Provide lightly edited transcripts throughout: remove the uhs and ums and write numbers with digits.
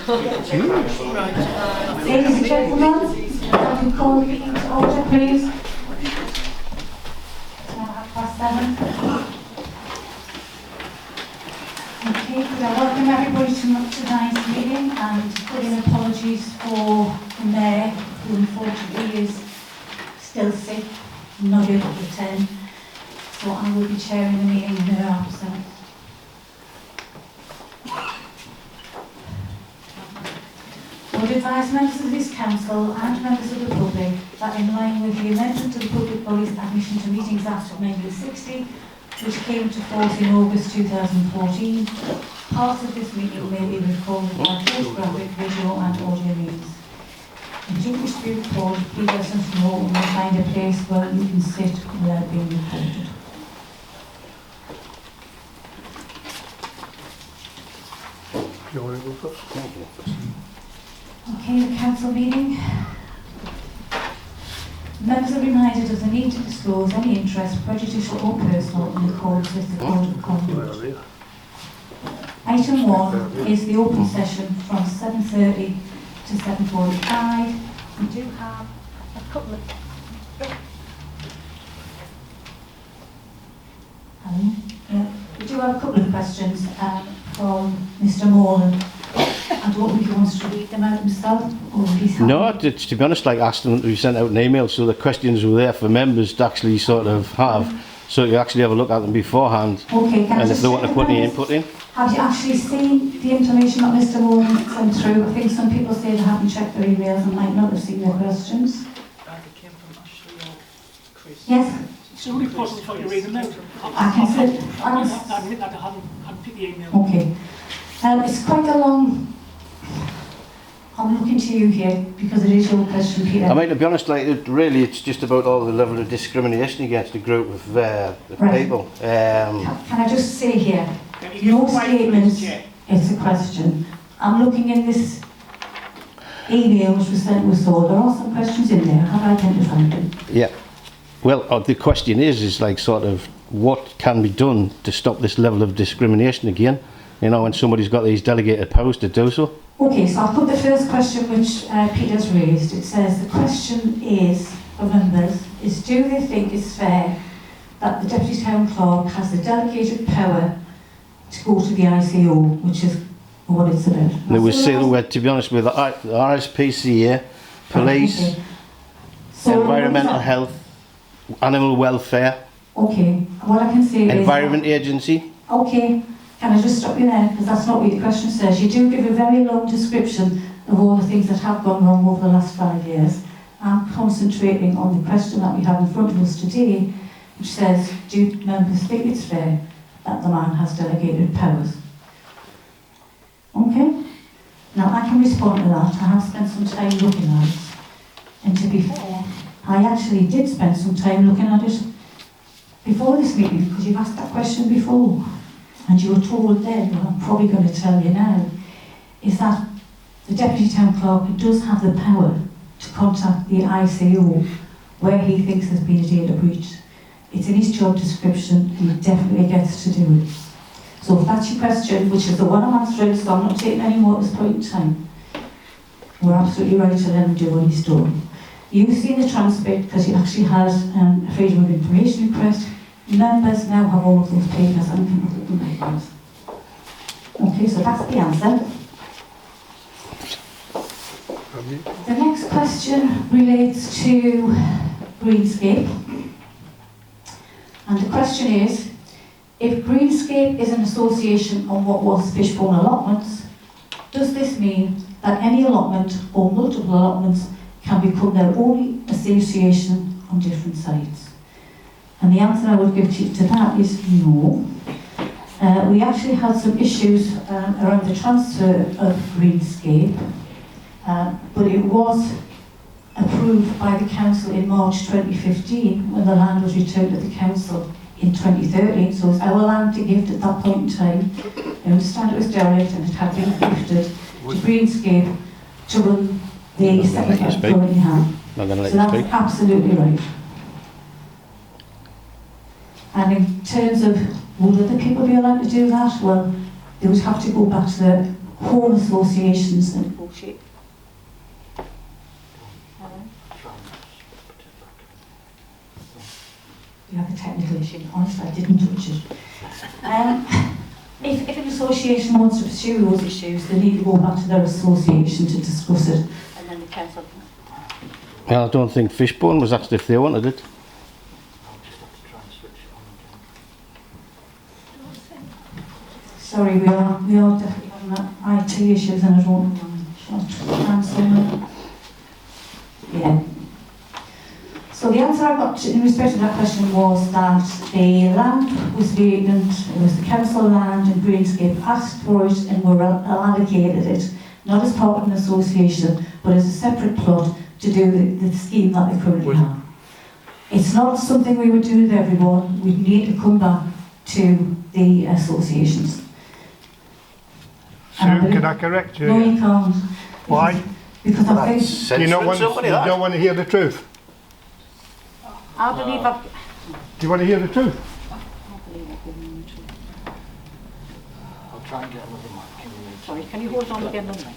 Ladies and gentlemen, can you call the meeting to order, please? It's now 7:30. Okay, could I welcome everybody to tonight's meeting and put in apologies for the Mayor, who unfortunately is still sick, not able to attend. So I will be chairing the meeting in her absence. I would advise members of this council and members of the public that in line with the amendment to the Public Bodies Admission to Meetings Act of 1960, which came into force in August 2014, parts of this meeting may be recorded by photographic, visual and audio means. If you wish to be recorded, please let us know and we'll find a place where you can sit without being recorded. Do you want to go first? Okay, the council meeting. Members are reminded of the need to disclose any interest, prejudicial or personal, in accordance with the Code of Conduct. Item 1 is the open session from 7:30 to 7:45. We do have a couple of... we do have a couple of questions from Mr. Morland. I don't think he wants to read them out himself, or he's No, to be honest, like asked them to send out an email so the questions were there for members to actually sort of have, so you actually have a look at them beforehand. Okay, can I and just if they want to put any members, input in. have you actually seen the information that Mr. Morgan sent through? I think some people say they haven't checked their emails and might not have seen their questions. Either came from Ashley or Chris. Yes? So would it be possible for you to read them out? I can sit. I admit that I haven't picked the email. Okay. It's quite a long... I'm looking to you here because it is your question, Peter. I mean, to be honest, like it's just about all the level of discrimination against a group of people. Can I just say here, You no provide statement, Chair. it's a question. I'm looking in this email which was sent to us all. There are some questions in there. Have I identified them? Yeah. Well, the question is like sort of what can be done to stop this level of discrimination again? You know, when somebody's got these delegated powers to do so. Okay, so I'll put the first question which Peter's raised. It says the question is, for members, is do they think it's fair that the Deputy Town Clerk has the delegated power to go to the ICO, which is what it's about? They would say the word, to be honest, with the RSPCA, police, Okay. So environmental health, animal welfare, Okay, what I can say environment agency. Okay, can I just stop you there? Because that's not what the question says. You do give a very long description of all the things that have gone wrong over the last 5 years. I'm concentrating on the question that we have in front of us today, which says, do members think it's fair that the man has delegated powers? Okay? Now I can respond to that. I have spent some time looking at it. And to be fair, I actually did spend some time looking at it before this meeting, because you've asked that question before. And you were told then, what I'm probably going to tell you now, is that the Deputy Town Clerk does have the power to contact the ICO where he thinks there's been a data breach. It's in his job description, and he definitely gets to do it. So if that's your question, which is the one I'm answering, so I'm not taking any more at this point in time, we're absolutely right to let him do what he's done. You've seen the transcript because you actually had a Freedom of Information request. Members now have all of those papers and can look at them papers. Okay, so that's the answer. The next question relates to Greenscape. And the question is, if Greenscape is an association on what was Fishbone allotments, does this mean that any allotment or multiple allotments can become their own association on different sites? And the answer I would give to that is no. We actually had some issues around the transfer of Greenscape, but it was approved by the council in March 2015 when the land was returned to the council in 2013. So it's our land to gift at that point in time. I understand it was derelict and it had been gifted to Greenscape to run the second that we currently have. So that's absolutely right. And in terms of would other people be allowed to do that, well, they would have to go back to the home associations and bullshit. You have a technical issue. Honestly, I didn't touch it. If an association wants to pursue those issues, they need to go back to their association to discuss it. And then the council. Well, I don't think Fishbone was asked if they wanted it. Sorry, we are definitely having IT issues and I don't know. Yeah. So the answer I got in respect to that question was that the land was vacant, it was the council land, and Greenscape asked for it and were allocated it, not as part of an association, but as a separate plot to do the scheme that they currently have. It's not something we would do with everyone. We need to come back to the associations. Sue, can I correct you? No, you can't. Why? Because I think Do you not want, you don't want to hear the truth? I believe I've... Do you want to hear the truth? I'll try and get another mic. Sorry, can you hold on again a minute?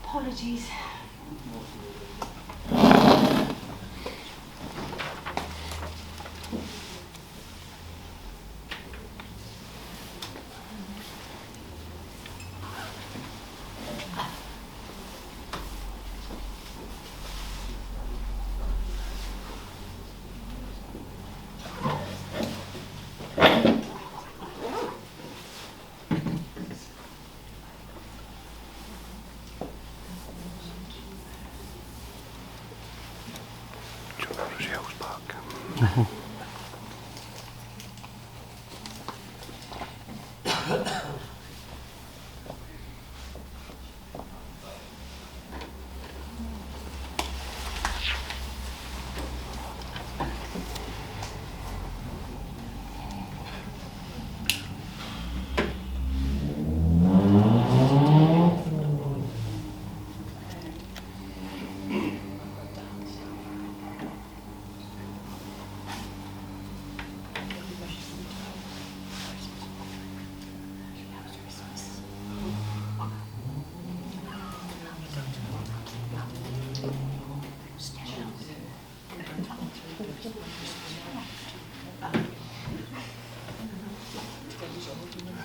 Apologies.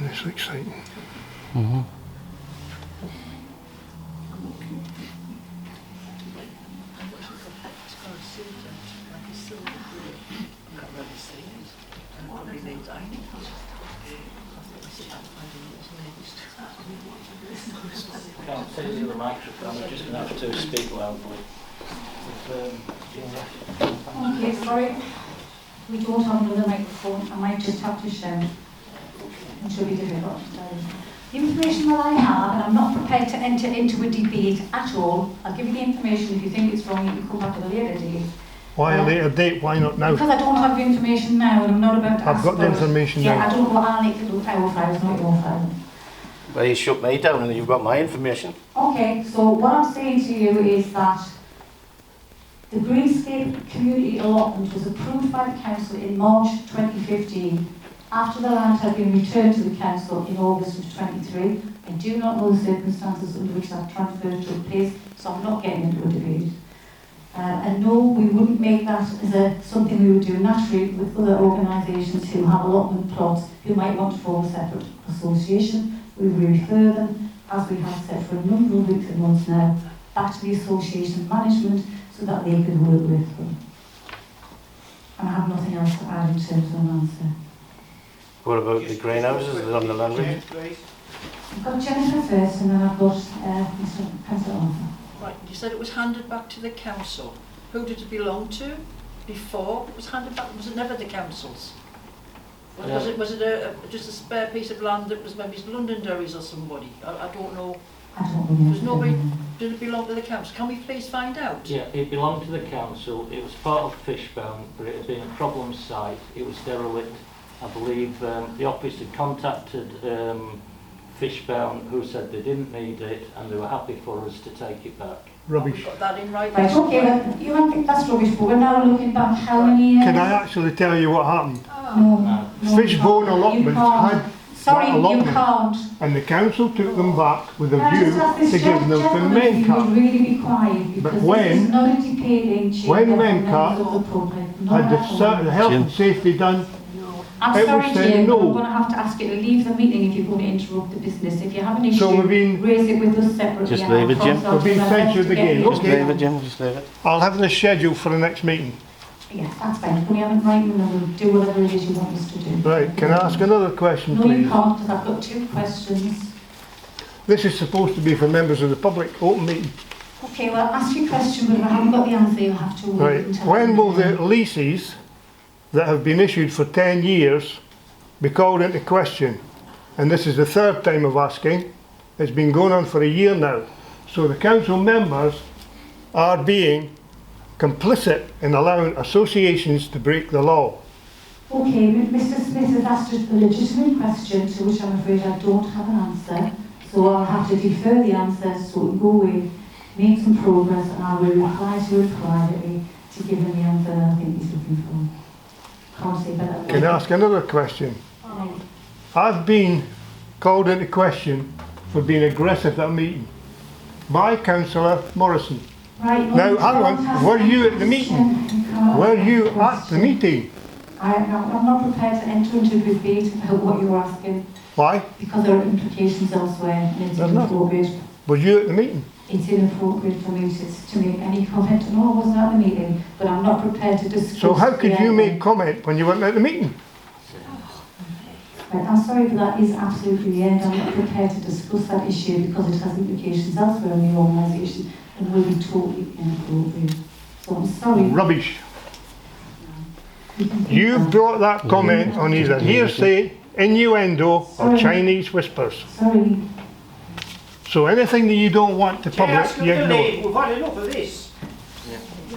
And it's exciting. Mm-hmm. I can't see the other microphone, I'm just going to have to speak loudly. Okay, sorry. We don't have another microphone. I might just have to shout. It should be difficult. The information that I have, and I'm not prepared to enter into a debate at all. I'll give you the information. If you think it's wrong, you can come back at a later date. Why a later date? Why not now? Because I don't have the information now, and I'm not about to I've ask got the for it. information Yeah, now. I don't know. I'll need to do our files, not your file. Well, you shut me down and you've got my information. Okay, so what I'm saying to you is that the Greenscape community allotment was approved by the council in March 2015 after the land had been returned to the council in August of 23. I do not know the circumstances under which that transfer took place, so I'm not getting into a debate. And no, we wouldn't make that as something we would do naturally with other organisations who have allotment plots who might want to form a separate association. We will refer them, as we have said for a number of weeks and months now, back to the association management so that they can work with them. And I have nothing else to add in terms of an answer. What about the greenhouses that are on the land ridge? I've got Jennifer first and then I've got Mr. Councillor Arthur. Right, you said it was handed back to the council. Who did it belong to before it was handed back? Was it never the council's? Was it just a spare piece of land that was maybe Londonderry's or somebody? I don't know. I don't know. There's nobody. Did it belong to the council? Can we please find out? Yeah, it belonged to the council. It was part of Fishbone, but it had been a problem site. It was derelict I believe the office had contacted Fishbound, who said they didn't need it and they were happy for us to take it back. Rubbish. Got that in writing? Right, okay, well, you might think that's rubbish, but we're now looking back how many years? Can I actually tell you what happened? No. no, you Fishbone can't. allotments You can't. had Sorry, that you allotment. can't. And the council took them back with a Can I view just ask this to give them to gentleman if he would Mencat. really be quiet, because this when- is not a debating chamber when for Mencat members of the public. Not Had at all. the health and Jim. safety done, I'm it sorry, was saying Jim, but no. I'm going to have to ask you to leave the meeting if you're going to interrupt the business. If you have an issue, So we've been- raise it with us separately. Just and I'll leave it, Jim. cross out We've been the rest censured to get again. you- Just Okay. leave it, Jim, just leave it. I'll have the schedule for the next meeting. Yes, that's fine. If we have it right, then we'll do whatever it is you want us to do. Right, can I ask another question, No, you please? can't, because I've got 2 questions. This is supposed to be for members of the public, open meeting. Okay, well, ask your question, but if I haven't got the answer, you'll have to wait Right, until... when will the leases that have been issued for 10 years be called into question? And this is the 3rd time of asking. It's been going on for a year now. So the council members are being complicit in allowing associations to break the law. Okay, Mr Smith has asked a legitimate question to which I'm afraid I don't have an answer. So I'll have to defer the answer so we can go away, make some progress, and I will reply to it privately to give him the answer that I think he's looking for. Can't say better. Can I ask another question? Right. I've been called into question for being aggressive at a meeting by Councillor Morrison. Right, no, Now, you hang on, can't ask were you that at the meeting? question. You can't Were ask you that at the question. meeting? I'm not prepared to enter into a debate about what you're asking Why? because there are implications elsewhere and it's There's not. inappropriate. Were you at the meeting? It's inappropriate for me to make any comment. No, I wasn't at the meeting, but I'm not prepared to discuss. So how could the you outcome. make comment when you weren't at the meeting? Right, I'm sorry, but that is absolutely the end. I'm not prepared to discuss that issue because it has implications elsewhere in the organisation and will be totally inappropriate. So I'm sorry. Rubbish. You can keep You that. brought that comment on either hearsay, innuendo, or Sorry. Chinese whispers. Sorry. So anything that you don't want to public, Ask him you to ignore. leave. We've had enough of this.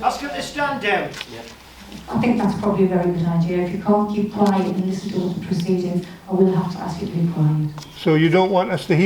Ask him to stand down. I think that's probably a very good idea. If you can't keep quiet and listen to the proceedings, I will have to ask you to be quiet. So you don't want us to hear